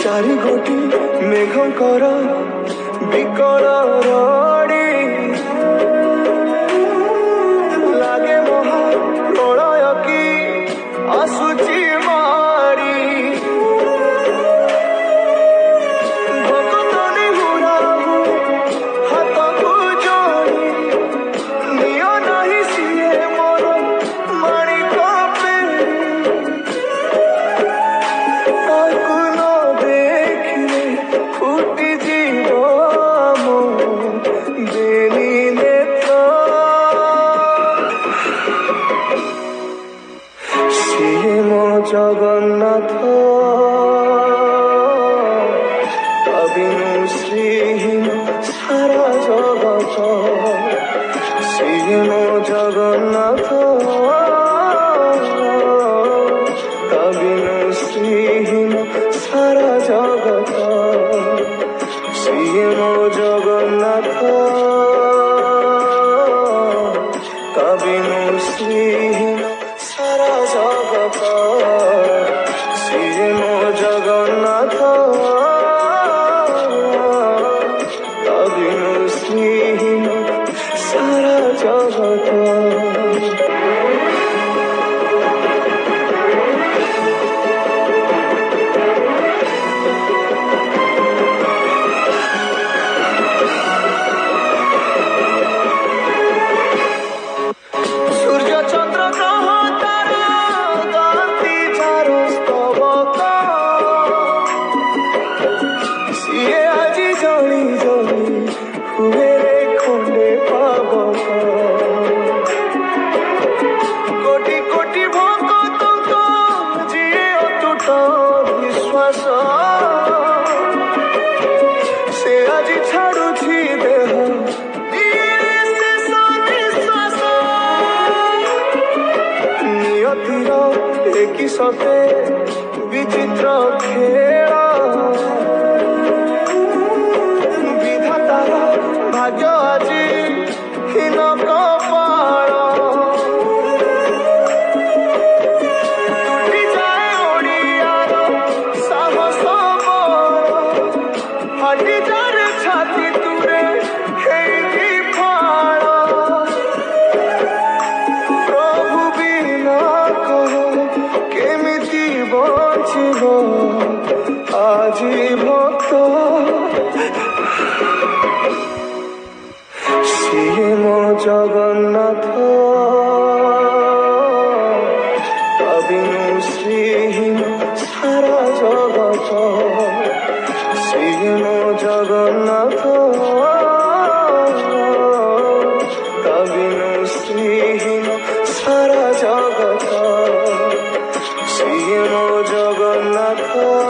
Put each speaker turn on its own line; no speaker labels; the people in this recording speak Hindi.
चारि गोटी मेघंकर विकल रड़ी लागे महा प्रलय की आसुची मारी भक्तनी मुराबू हाथ को जोड़ी नियो नहीं सिए मोर माणिक ताकू न देखिले फुटी जीव मो बेनी नेत्र सिए मो जगन्नाथ अबिनु श्रीहीन सारा जगत सिए मो जगन्नाथ अबिनु श्रीहीन सारा जगत सिए मो जगन्नाथ अबिनु श्रीहीन सारा जगत सिए मो जगन्नाथ अबिनु श्रीहीन सारा जगत। सूर्य चंद्र ग्रह तारा गाती चारो स्तबक सिए आजी जली जली हुए रे खंडे पावक कोटि कोटि भक्त जिए अतुट विश्वास से आजी छाड़ुछि देह नियतिर एकी सते विचित्र खेल विधातार भाग्य আজি হীন কপাল টুটি যায় ওড়িয়ার সাহস বল ফাটি যার ছাতি তুরে হেই ফাল प्रभु बिना कह केमिति बचिब आजी भक्त सिए मो जगन्नाथ अबिनु श्रीहीन सारा जगत सिए मो जगन्नाथ अबिनु श्रीहीन सारा जगत सिए मो जगन्नाथ।